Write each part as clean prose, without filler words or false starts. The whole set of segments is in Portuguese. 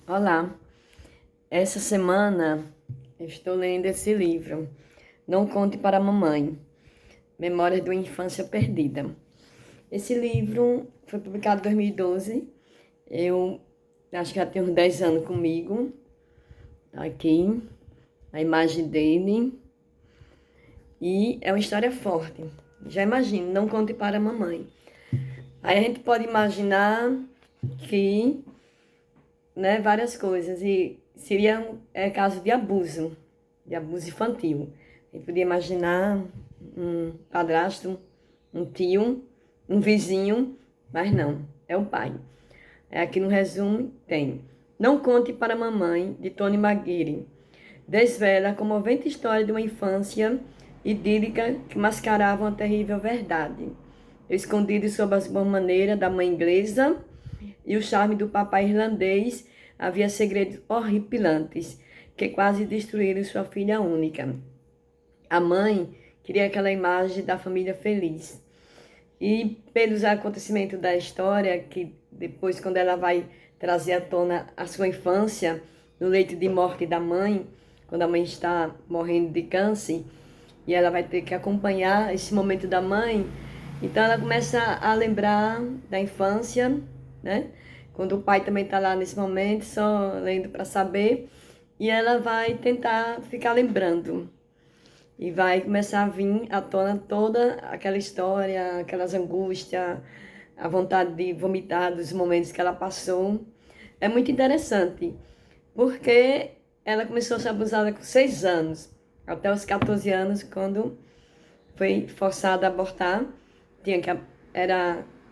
Olá, essa semana eu estou lendo esse livro, Não Conte para a Mamãe, Memórias de uma Infância Perdida. Esse livro foi publicado em 2012, eu acho que já tem uns 10 anos comigo, aqui, a imagem dele, e é uma história forte. Já imagino, Não Conte para a Mamãe. Aí a gente pode imaginar que, né, várias coisas, e seria caso de abuso infantil. A gente podia imaginar um padrasto, um tio, um vizinho, mas não, é o pai. Aqui no resumo tem Não Conte para a Mamãe, de Tony Maguire. Desvela a comovente história de uma infância idílica que mascarava uma terrível verdade. Escondido sob as boas maneiras da mãe inglesa e o charme do papai irlandês, havia segredos horripilantes que quase destruíram sua filha única. A mãe queria aquela imagem da família feliz. E pelos acontecimentos da história, que depois, quando ela vai trazer à tona a sua infância, no leito de morte da mãe, quando a mãe está morrendo de câncer, e ela vai ter que acompanhar esse momento da mãe, então ela começa a lembrar da infância, né? Quando o pai também está lá nesse momento, só lendo para saber, e ela vai tentar ficar lembrando. E vai começar a vir à tona toda aquela história, aquelas angústias, a vontade de vomitar dos momentos que ela passou. É muito interessante, porque ela começou a ser abusada com 6 anos, até os 14 anos, quando foi forçada a abortar, tinha que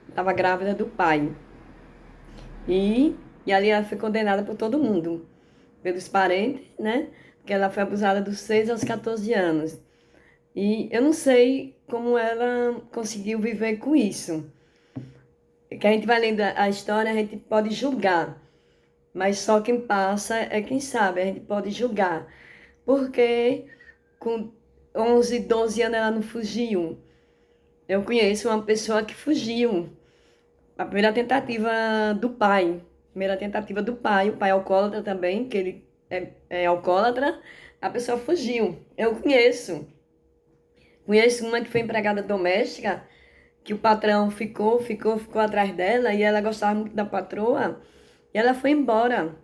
estava grávida do pai. E ali ela foi condenada por todo mundo, pelos parentes, né? Porque ela foi abusada dos 6 aos 14 anos. E eu não sei como ela conseguiu viver com isso. Que a gente vai lendo a história, a gente pode julgar, mas só quem passa é quem sabe, a gente pode julgar. Porque com 11, 12 anos ela não fugiu. Eu conheço uma pessoa que fugiu. A primeira tentativa do pai. Primeira tentativa do pai, o pai é alcoólatra também, que ele é alcoólatra, a pessoa fugiu. Eu conheço. Conheço uma que foi empregada doméstica, que o patrão ficou atrás dela e ela gostava muito da patroa e ela foi embora.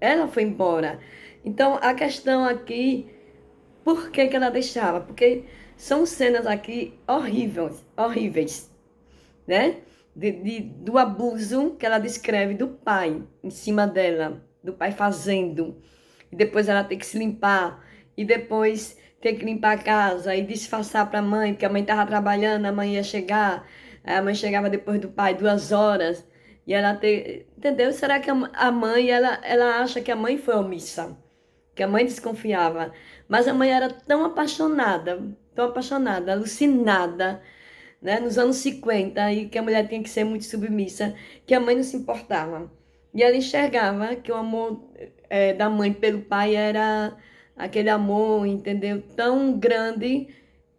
Ela foi embora. Então, a questão aqui, por que que ela deixava? Porque são cenas aqui horríveis, horríveis, né? Do abuso que ela descreve do pai em cima dela, do pai fazendo, e depois ela tem que se limpar, e depois ter que limpar a casa e disfarçar para a mãe, porque a mãe estava trabalhando, a mãe ia chegar, aí a mãe chegava depois do pai 2 horas, e ela tem, entendeu? Será que a mãe, ela acha que a mãe foi omissa, que a mãe desconfiava, mas a mãe era tão apaixonada, alucinada, né, nos anos 50, e que a mulher tinha que ser muito submissa, que a mãe não se importava. E ela enxergava que o amor da mãe pelo pai era aquele amor, entendeu? Tão grande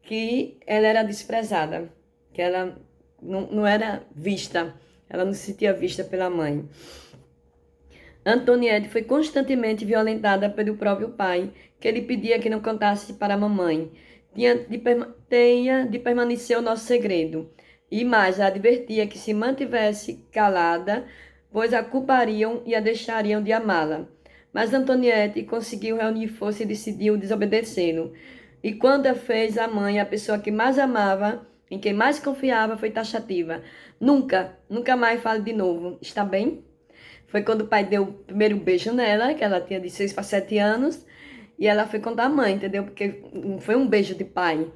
que ela era desprezada, que ela não era vista, ela não se sentia vista pela mãe. Antoniette foi constantemente violentada pelo próprio pai, que ele pedia que não contasse para a mamãe. Tenha de permanecer o nosso segredo. E mais, a advertia que se mantivesse calada, pois a culpariam e a deixariam de amá-la. Mas Antoniette conseguiu reunir força e decidiu desobedecê-lo. E quando a fez a mãe, a pessoa que mais amava, em quem mais confiava, foi taxativa. Nunca, nunca mais fale de novo. Está bem? Foi quando o pai deu o primeiro beijo nela, que ela tinha de 6 para 7 anos, e ela foi contar à mãe, entendeu? Porque não foi um beijo de pai.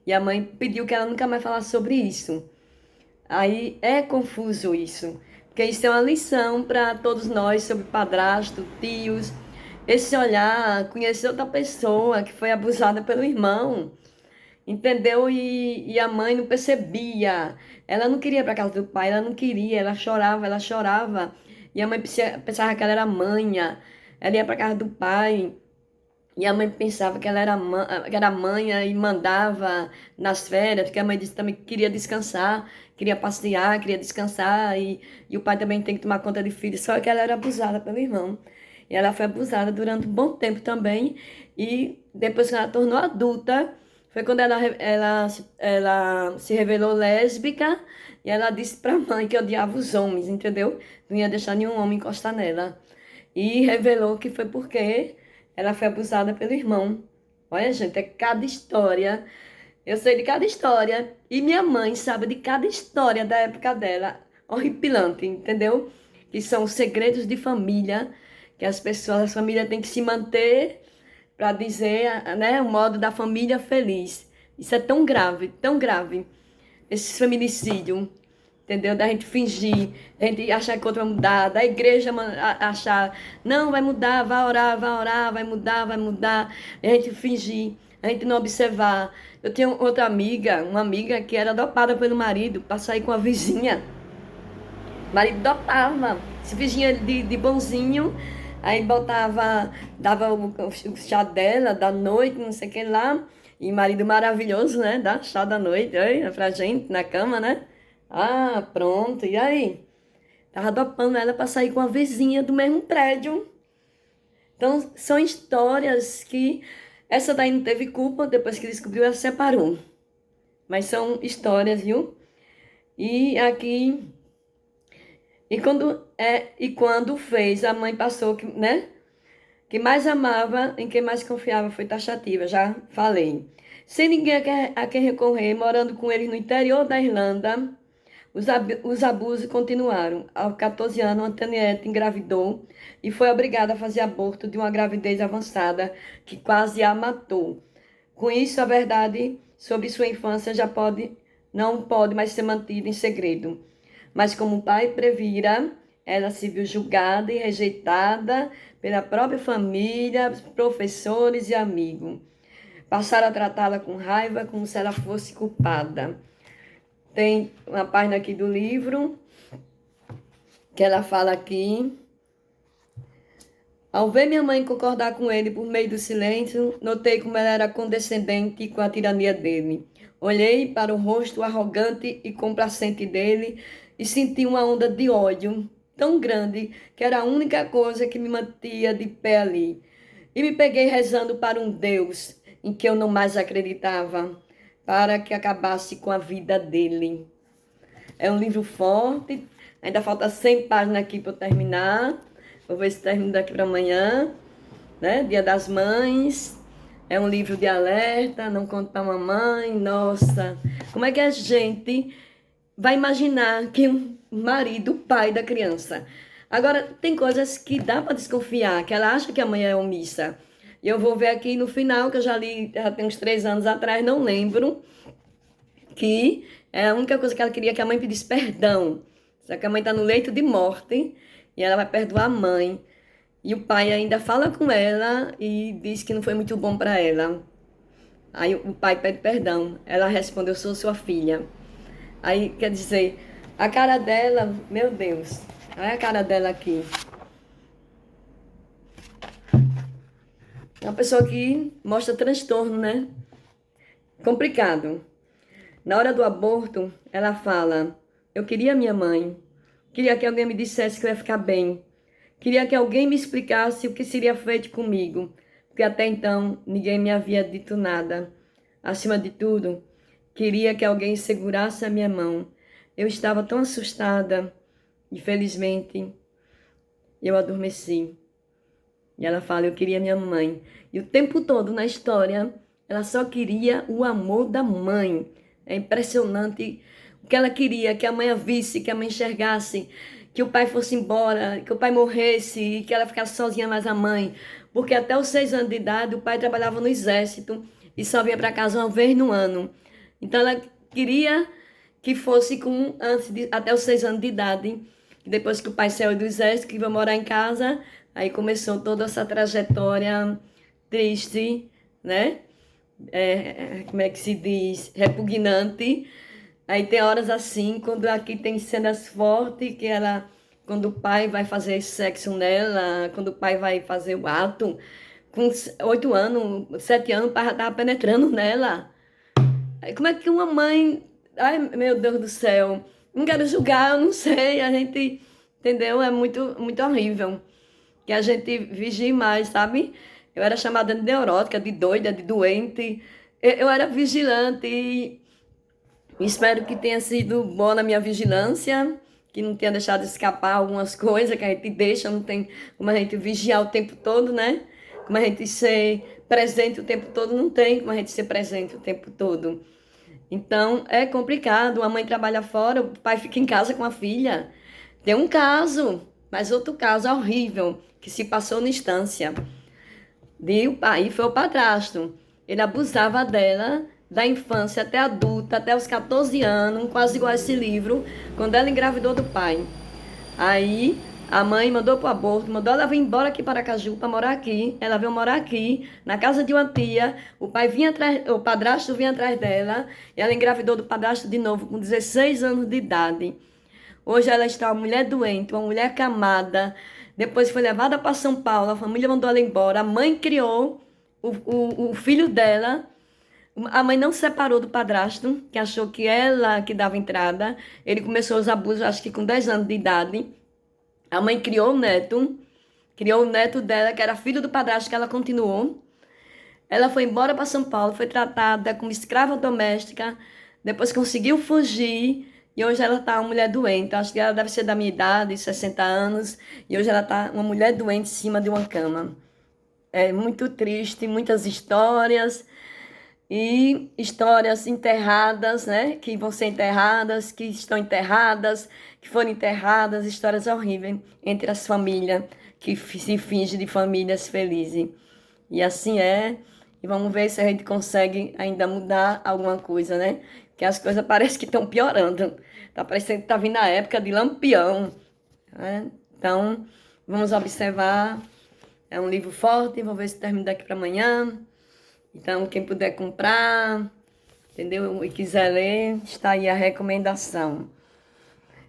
E a mãe pediu que ela nunca mais falasse sobre isso. Aí é confuso isso, porque isso é uma lição para todos nós sobre padrasto, tios. Esse olhar, conhecer outra pessoa que foi abusada pelo irmão, entendeu? E a mãe não percebia. Ela não queria ir para casa do pai, ela não queria, ela chorava, ela chorava. E a mãe pensava que ela era manha. Ela ia para casa do pai E a mãe pensava que ela era que era mãe e mandava nas férias, porque a mãe disse também que queria descansar, queria passear, queria descansar, e o pai também tem que tomar conta de filho, só que ela era abusada pelo irmão. E ela foi abusada durante um bom tempo também, e depois que ela tornou adulta, foi quando ela se revelou lésbica, e ela disse pra mãe que odiava os homens, entendeu? Não ia deixar nenhum homem encostar nela. E revelou que foi porque ela foi abusada pelo irmão. Olha, gente, é cada história. Eu sei de cada história. E minha mãe sabe de cada história da época dela. Horripilante, entendeu? Que são segredos de família, que as pessoas, as famílias têm que se manter para dizer, né, o modo da família feliz. Isso é tão grave, tão grave. Esse feminicídio, entendeu? Da gente fingir, da gente achar que o outro vai mudar, da igreja achar, não, vai orar, vai mudar, vai mudar. A gente fingir, a gente não observar. Eu tinha outra amiga, uma amiga que era dopada pelo marido para sair com a vizinha. O marido dopava, se fingia de bonzinho, aí botava, dava o chá dela da noite, não sei o que lá. E marido maravilhoso, né? Dá chá da noite, aí, pra gente, na cama, né? Ah, pronto, e aí? Tava dopando ela pra sair com a vizinha do mesmo prédio. Então, são histórias que... Essa daí não teve culpa, depois que descobriu, ela se separou. Mas são histórias, viu? E aqui... E quando fez, a mãe passou, né? Que mais amava, em quem mais confiava foi taxativa, já falei. Sem ninguém a quem recorrer, morando com eles no interior da Irlanda, os abusos continuaram. Aos 14 anos, Antoniette engravidou e foi obrigada a fazer aborto de uma gravidez avançada que quase a matou. Com isso, a verdade sobre sua infância não pode mais ser mantida em segredo. Mas como o pai previra, ela se viu julgada e rejeitada pela própria família, professores e amigos. Passaram a tratá-la com raiva, como se ela fosse culpada. Tem uma página aqui do livro que ela fala aqui. Ao ver minha mãe concordar com ele por meio do silêncio, notei como ela era condescendente com a tirania dele. Olhei para o rosto arrogante e complacente dele e senti uma onda de ódio tão grande que era a única coisa que me mantinha de pé ali. E me peguei rezando para um Deus em que eu não mais acreditava, para que acabasse com a vida dele. É um livro forte, ainda falta 100 páginas aqui para eu terminar. Vou ver se termino daqui para amanhã, né? Dia das Mães. É um livro de alerta, não conte para mamãe. Nossa, como é que a gente vai imaginar que um marido, pai da criança... Agora, tem coisas que dá para desconfiar, que ela acha que a mãe é omissa. E eu vou ver aqui no final, que eu já li, já tem uns 3 anos atrás, não lembro, que é a única coisa que ela queria que a mãe pedisse perdão. Só que a mãe está no leito de morte e ela vai perdoar a mãe. E o pai ainda fala com ela e diz que não foi muito bom para ela. Aí o pai pede perdão. Ela responde, eu sou sua filha. Aí, quer dizer, a cara dela, meu Deus, olha a cara dela aqui. É uma pessoa que mostra transtorno, né? Complicado. Na hora do aborto, ela fala, eu queria minha mãe. Queria que alguém me dissesse que eu ia ficar bem. Queria que alguém me explicasse o que seria feito comigo, porque até então ninguém me havia dito nada. Acima de tudo, queria que alguém segurasse a minha mão. Eu estava tão assustada e, felizmente, eu adormeci. E ela fala, eu queria minha mãe. E o tempo todo na história, ela só queria o amor da mãe. É impressionante o que ela queria, que a mãe a visse, que a mãe enxergasse, que o pai fosse embora, que o pai morresse e que ela ficasse sozinha mais a mãe. Porque até os 6 anos de idade, o pai trabalhava no exército e só vinha para casa uma vez no ano. Então ela queria que fosse até os 6 anos de idade. E depois que o pai saiu do exército, que ia morar em casa, aí começou toda essa trajetória triste, né? Como é que se diz? Repugnante. Aí tem horas assim, quando aqui tem cenas fortes, que ela, quando o pai vai fazer sexo nela, quando o pai vai fazer o ato, com 8 anos, 7 anos, o pai já estava penetrando nela. Aí, como é que uma mãe... Ai, meu Deus do céu. Não quero julgar, eu não sei. A gente, entendeu? É muito, muito horrível. Que a gente vigie mais, sabe? Eu era chamada de neurótica, de doida, de doente. Eu era vigilante e espero que tenha sido boa na minha vigilância, que não tenha deixado escapar algumas coisas que a gente deixa, não tem como a gente vigiar o tempo todo, né? Como a gente ser presente o tempo todo, não tem como a gente ser presente o tempo todo. Então é complicado, a mãe trabalha fora, o pai fica em casa com a filha. Tem um caso, mas outro caso horrível, que se passou na instância. O pai foi o padrasto. Ele abusava dela, da infância até adulta, até os 14 anos, quase igual a esse livro, quando ela engravidou do pai. Aí a mãe mandou pro aborto, mandou ela vir embora aqui para Aracaju para morar aqui. Ela veio morar aqui, na casa de uma tia. O pai vinha atrás, o padrasto vinha atrás dela. E ela engravidou do padrasto de novo, com 16 anos de idade. Hoje ela está uma mulher doente, uma mulher acamada. Depois foi levada para São Paulo, a família mandou ela embora. A mãe criou o filho dela. A mãe não se separou do padrasto, que achou que ela que dava entrada. Ele começou os abusos, acho que com 10 anos de idade. A mãe criou o neto dela, que era filho do padrasto, que ela continuou. Ela foi embora para São Paulo, foi tratada como escrava doméstica, depois conseguiu fugir e hoje ela está uma mulher doente. Acho que ela deve ser da minha idade, 60 anos, e hoje ela está uma mulher doente em cima de uma cama. É muito triste, muitas histórias e histórias enterradas, né? Que vão ser enterradas, que estão enterradas, que foram enterradas, histórias horríveis entre as famílias que se fingem de famílias felizes. E assim é. E vamos ver se a gente consegue ainda mudar alguma coisa, né? Porque as coisas parecem que estão piorando. Tá parecendo que tá vindo a época de Lampião, né? Então, vamos observar. É um livro forte, vou ver se termina daqui para amanhã. Então, quem puder comprar, entendeu? E quiser ler, está aí a recomendação.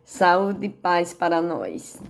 Saúde e paz para nós.